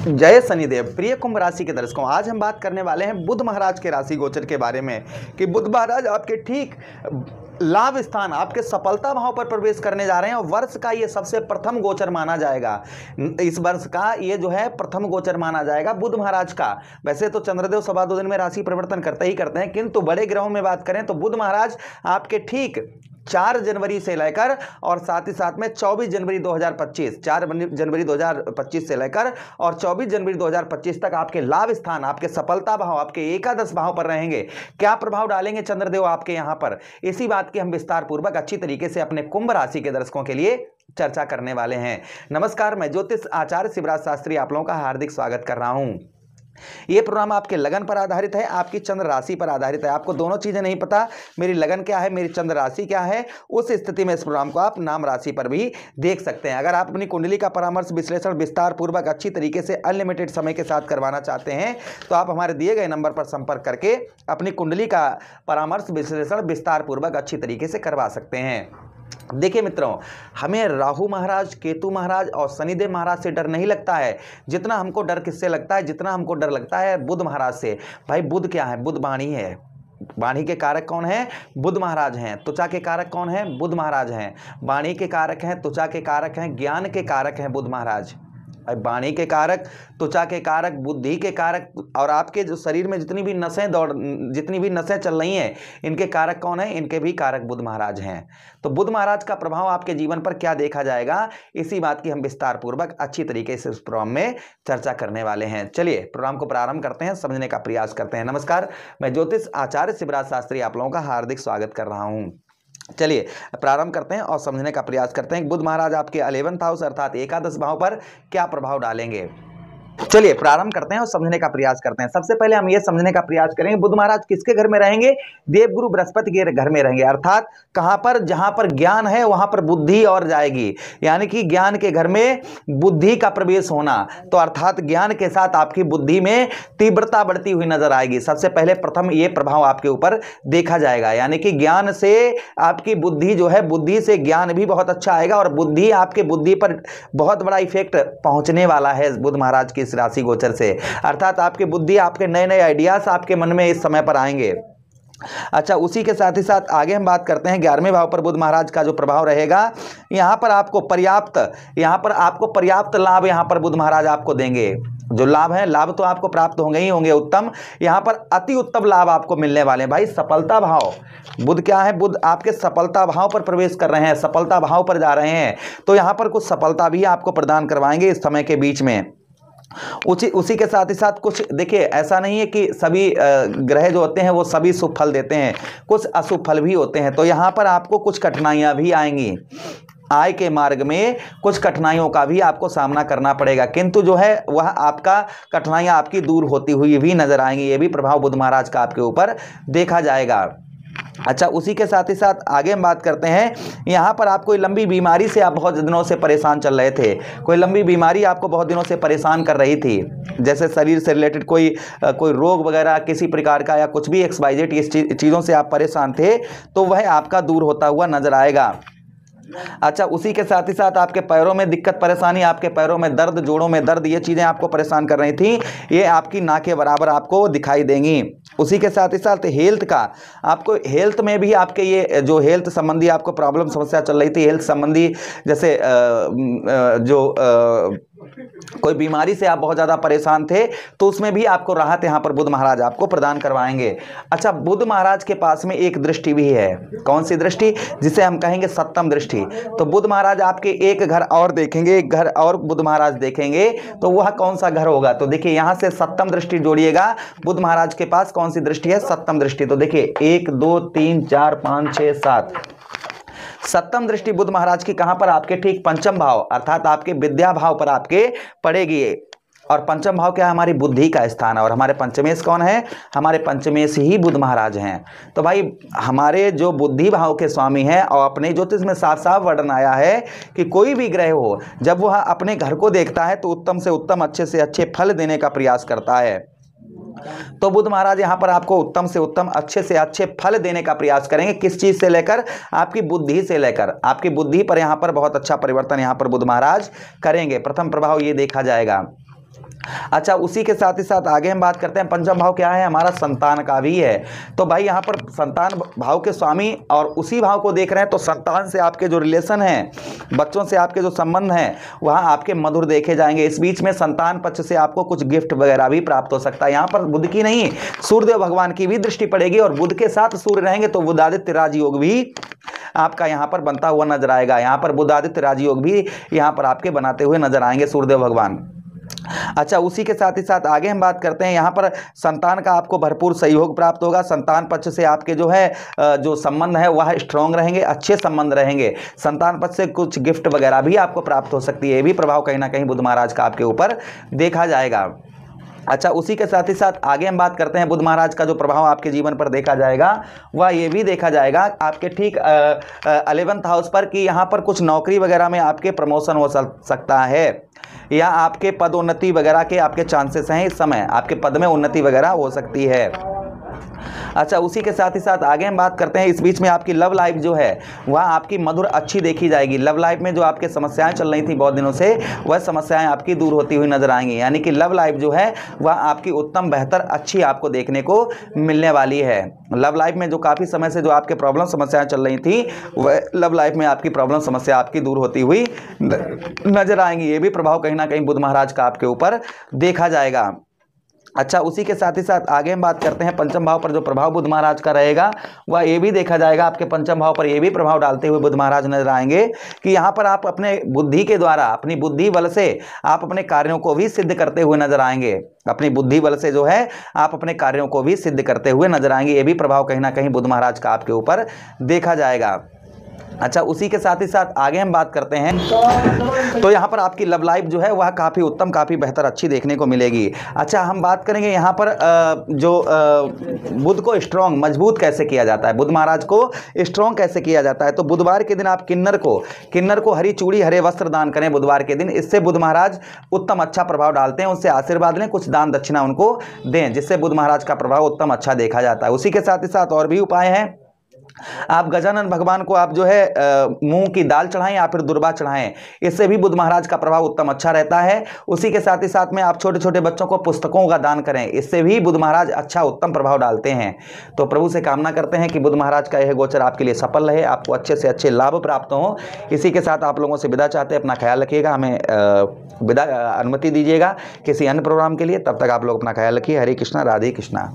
जय शनिदेव। प्रिय कुंभ राशि के दर्शकों, आज हम बात करने वाले हैं बुध महाराज के राशि गोचर के बारे में कि बुध महाराज आपके ठीक लाभ स्थान, आपके सफलता भाव पर प्रवेश करने जा रहे हैं और वर्ष का ये सबसे प्रथम गोचर माना जाएगा। इस वर्ष का ये जो है प्रथम गोचर माना जाएगा बुध महाराज का। वैसे तो चंद्रदेव सवा 2 दिन में राशि परिवर्तन करते ही करते हैं, किंतु बड़े ग्रहों में बात करें तो बुध महाराज आपके ठीक 4 जनवरी से लेकर और साथ ही साथ में 24 जनवरी 2025, 4 जनवरी 2025 से लेकर और 24 जनवरी 2025 तक आपके लाभ स्थान, आपके सफलता भाव, आपके एकादश भाव पर रहेंगे। क्या प्रभाव डालेंगे चंद्रदेव आपके यहां पर, इसी बात की हम विस्तार पूर्वक अच्छी तरीके से अपने कुंभ राशि के दर्शकों के लिए चर्चा करने वाले हैं। नमस्कार, मैं ज्योतिष आचार्य शिवराज शास्त्री आप लोगों का हार्दिक स्वागत कर रहा हूं। ये प्रोग्राम आपके लगन पर आधारित है, आपकी चंद्र राशि पर आधारित है। आपको दोनों चीजें नहीं पता, मेरी लगन क्या है, मेरी चंद्र राशि क्या है, उस स्थिति में इस प्रोग्राम को आप नाम राशि पर भी देख सकते हैं। अगर आप अपनी कुंडली का परामर्श विश्लेषण विस्तार पूर्वक अच्छी तरीके से अनलिमिटेड समय के साथ करवाना चाहते हैं तो आप हमारे दिए गए नंबर पर संपर्क करके अपनी कुंडली का परामर्श विश्लेषण विस्तार पूर्वक अच्छी तरीके से करवा सकते हैं। देखिए मित्रों, हमें राहु महाराज, केतु महाराज और शनिदेव महाराज से डर नहीं लगता है जितना हमको डर किससे लगता है, जितना हमको डर लगता है बुध महाराज से। भाई बुध क्या है? बुध वाणी है। वाणी के कारक कौन है? बुध महाराज हैं। त्वचा के कारक कौन है? बुध महाराज हैं। वाणी के कारक हैं, त्वचा के कारक हैं, ज्ञान के कारक हैं बुध महाराज। वाणी के कारक, त्वचा के कारक, बुद्धि के कारक और आपके जो शरीर में जितनी भी नसें चल रही हैं, इनके कारक कौन है? इनके भी कारक बुध महाराज हैं। तो बुध महाराज का प्रभाव आपके जीवन पर क्या देखा जाएगा, इसी बात की हम विस्तार पूर्वक अच्छी तरीके से इस प्रोग्राम में चर्चा करने वाले हैं। चलिए प्रोग्राम को प्रारंभ करते हैं, समझने का प्रयास करते हैं। नमस्कार, मैं ज्योतिष आचार्य शिवराज शास्त्री आप लोगों का हार्दिक स्वागत कर रहा हूं। चलिए प्रारंभ करते हैं और समझने का प्रयास करते हैं बुध महाराज आपके 11th हाउस अर्थात एकादश भाव पर क्या प्रभाव डालेंगे। चलिए प्रारंभ करते हैं और समझने का प्रयास करते हैं। सबसे पहले हम यह समझने का प्रयास करेंगे बुध महाराज किसके घर में रहेंगे? देवगुरु बृहस्पति के घर में रहेंगे। अर्थात कहां पर? जहां पर ज्ञान है वहां पर बुद्धि और जाएगी, यानी कि ज्ञान के घर में बुद्धि का प्रवेश होना। तो अर्थात ज्ञान के साथ आपकी बुद्धि में तीव्रता बढ़ती हुई नजर आएगी। सबसे पहले प्रथम यह प्रभाव आपके ऊपर देखा जाएगा, यानी कि ज्ञान से आपकी बुद्धि जो है, बुद्धि से ज्ञान भी बहुत अच्छा आएगा और बुद्धि, आपके बुद्धि पर बहुत बड़ा इफेक्ट पहुंचने वाला है बुध महाराज की राशि गोचर से। अर्थात आपकी बुद्धि, आपके नए नए आइडियाज आपके मन में इस समय पर आएंगे। अच्छा, उसी के साथ ही साथ आगे हम बात करते हैं 11वें भाव पर बुध महाराज का जो प्रभाव रहेगा। यहां पर आपको पर्याप्त लाभ यहां पर बुध महाराज आपको देंगे। जो लाभ है, लाभ तो आपको प्राप्त होंगे ही होंगे उत्तम, यहां पर अति उत्तम लाभ आपको मिलने वाले हैं। भाई सफलता भाव, बुध क्या है? बुध आपके सफलता भाव पर प्रवेश कर रहे हैं, सफलता भाव पर जा रहे हैं, तो यहां पर कुछ सफलता भी आपको प्रदान करवाएंगे इस समय के बीच में। उसी के साथ ही साथ कुछ, देखिए ऐसा नहीं है कि सभी ग्रह जो होते हैं वो सभी शुभ फल देते हैं, कुछ अशुभ फल भी होते हैं। तो यहाँ पर आपको कुछ कठिनाइयाँ भी आएंगी, आय के मार्ग में कुछ कठिनाइयों का भी आपको सामना करना पड़ेगा, किंतु जो है वह आपका कठिनाइयाँ आपकी दूर होती हुई भी नजर आएंगी। ये भी प्रभाव बुध महाराज का आपके ऊपर देखा जाएगा। अच्छा, उसी के साथ ही साथ आगे हम बात करते हैं, यहाँ पर आप कोई लंबी बीमारी से आप बहुत दिनों से परेशान चल रहे थे, कोई लंबी बीमारी आपको बहुत दिनों से परेशान कर रही थी, जैसे शरीर से रिलेटेड कोई रोग वगैरह किसी प्रकार का या कुछ भी XYZ इस चीज़ों से आप परेशान थे, तो वह आपका दूर होता हुआ नजर आएगा। अच्छा, उसी के साथ ही साथ आपके पैरों में दिक्कत परेशानी, आपके पैरों में दर्द, जोड़ों में दर्द, ये चीज़ें आपको परेशान कर रही थी, ये आपकी ना के बराबर आपको दिखाई देंगी। उसी के साथ ही साथ हेल्थ का, आपको हेल्थ में भी आपके ये जो हेल्थ संबंधी आपको प्रॉब्लम समस्या चल रही थी, हेल्थ संबंधी जैसे कोई बीमारी से आप बहुत ज़्यादा परेशान थे, तो उसमें भी आपको राहत यहाँ पर बुध महाराज आपको प्रदान करवाएंगे। अच्छा, बुध महाराज के पास में एक दृष्टि भी है। कौन सी दृष्टि? जिसे हम कहेंगे सप्तम दृष्टि। तो बुध महाराज आपके एक घर और देखेंगे, एक घर और बुध महाराज देखेंगे, तो वह कौन सा घर होगा? तो देखिए यहाँ से सप्तम दृष्टि जोड़िएगा, बुध महाराज के पास कौन सी दृष्टि है? सप्तम दृष्टि। तो देखिए 1 2 3 4 5 6 7 सप्तम दृष्टि बुध महाराज की कहां पर? आपके ठीक पंचम भाव अर्थात आपके विद्या भाव पर आपके पड़ेगी। और पंचम भाव क्या है? हमारी बुद्धि का स्थान है। और हमारे पंचमेश कौन है? हमारे पंचमेश ही बुध महाराज हैं। तो भाई हमारे जो बुद्धि भाव के स्वामी हैं, और अपने ज्योतिष में साफ साफ वर्णन आया है कि कोई भी ग्रह हो, जब वह अपने घर को देखता है तो उत्तम से उत्तम, अच्छे से अच्छे फल देने का प्रयास करता है। तो बुध महाराज यहां पर आपको उत्तम से उत्तम, अच्छे से अच्छे फल देने का प्रयास करेंगे। किस चीज से लेकर? आपकी बुद्धि से लेकर। आपकी बुद्धि पर यहां पर बहुत अच्छा परिवर्तन यहां पर बुध महाराज करेंगे। प्रथम प्रभाव ये देखा जाएगा। अच्छा, उसी के साथ ही साथ आगे हम बात करते हैं पंचम भाव क्या है, हमारा संतान का भी है। तो भाई यहाँ पर संतान भाव के स्वामी और उसी भाव को देख रहे हैं, तो संतान से आपके जो रिलेशन हैं, बच्चों से आपके जो संबंध हैं, वहाँ आपके मधुर देखे जाएंगे। इस बीच में संतान पक्ष से आपको कुछ गिफ्ट वगैरह भी प्राप्त हो सकता है। यहाँ पर बुध की नहीं, सूर्यदेव भगवान की भी दृष्टि पड़ेगी, और बुध के साथ सूर्य रहेंगे तो बुधादित्य राजयोग भी आपका यहाँ पर बनता हुआ नजर आएगा। यहाँ पर बुधादित्य राजयोग भी यहाँ पर आपके बनाते हुए नजर आएंगे सूर्यदेव भगवान। अच्छा, उसी के साथ ही साथ आगे हम बात करते हैं, यहाँ पर संतान का आपको भरपूर सहयोग प्राप्त होगा। संतान पक्ष से आपके जो है जो संबंध है वह स्ट्रांग रहेंगे, अच्छे संबंध रहेंगे। संतान पक्ष से कुछ गिफ्ट वगैरह भी आपको प्राप्त हो सकती है। ये भी प्रभाव कहीं ना कहीं बुध महाराज का आपके ऊपर देखा जाएगा। अच्छा, उसी के साथ ही साथ आगे हम बात करते हैं बुध महाराज का जो प्रभाव आपके जीवन पर देखा जाएगा, वह ये भी देखा जाएगा आपके ठीक 11th हाउस पर, कि यहाँ पर कुछ नौकरी वगैरह में आपके प्रमोशन हो सकता है, या आपके पदोन्नति वगैरह के आपके चांसेस हैं। इस समय आपके पद में उन्नति वगैरह हो सकती है। अच्छा, उसी के साथ ही साथ आगे हम बात करते हैं, इस बीच में आपकी लव लाइफ जो है वह आपकी मधुर अच्छी देखी जाएगी। लव लाइफ में जो आपके समस्याएं चल रही थी बहुत दिनों से, वह समस्याएं आपकी दूर होती हुई नजर आएंगी। यानी कि लव लाइफ जो है वह आपकी उत्तम, बेहतर, अच्छी आपको देखने को मिलने वाली है। लव लाइफ में जो काफ़ी समय से जो आपके प्रॉब्लम समस्याएं चल रही थी, वह लव लाइफ में आपकी प्रॉब्लम समस्या आपकी दूर होती हुई नजर आएंगी। ये भी प्रभाव कहीं ना कहीं बुध महाराज का आपके ऊपर देखा जाएगा। अच्छा, उसी के साथ ही साथ आगे हम बात करते हैं पंचम भाव पर जो प्रभाव बुध महाराज का रहेगा, वह ये भी देखा जाएगा। आपके पंचम भाव पर ये भी प्रभाव डालते हुए बुध महाराज नजर आएंगे कि यहाँ पर आप अपने बुद्धि के द्वारा, अपनी बुद्धि बल से आप अपने कार्यों को भी सिद्ध करते हुए नजर आएंगे। अपनी बुद्धि बल से जो है आप अपने कार्यों को भी सिद्ध करते हुए नजर आएंगे। ये भी प्रभाव कहीं ना कहीं बुध महाराज का आपके ऊपर देखा जाएगा। अच्छा, उसी के साथ ही साथ आगे हम बात करते हैं, तो यहाँ पर आपकी लव लाइफ जो है वह काफ़ी उत्तम, काफ़ी बेहतर, अच्छी देखने को मिलेगी। अच्छा, हम बात करेंगे यहाँ पर जो बुध को स्ट्रॉन्ग, मजबूत कैसे किया जाता है, बुध महाराज को स्ट्रॉन्ग कैसे किया जाता है। तो बुधवार के दिन आप किन्नर को हरी चूड़ी, हरे वस्त्र दान करें बुधवार के दिन। इससे बुध महाराज उत्तम, अच्छा प्रभाव डालते हैं। उससे आशीर्वाद लें, कुछ दान दक्षिणा उनको दें, जिससे बुध महाराज का प्रभाव उत्तम, अच्छा देखा जाता है। उसी के साथ ही साथ और भी उपाय हैं। आप गजानन भगवान को आप जो है मूंग की दाल चढ़ाएं या फिर दुर्वा चढ़ाएं, इससे भी बुध महाराज का प्रभाव उत्तम, अच्छा रहता है। उसी के साथ ही साथ में आप छोटे छोटे बच्चों को पुस्तकों का दान करें, इससे भी बुध महाराज अच्छा, उत्तम प्रभाव डालते हैं। तो प्रभु से कामना करते हैं कि बुध महाराज का यह गोचर आपके लिए सफल रहे, आपको अच्छे से अच्छे लाभ प्राप्त हों। इसी के साथ आप लोगों से विदा चाहते हैं। अपना ख्याल रखिएगा, हमें विदा अनुमति दीजिएगा किसी अन्य प्रोग्राम के लिए। तब तक आप लोग अपना ख्याल रखिए। हरे कृष्णा, राधे कृष्णा।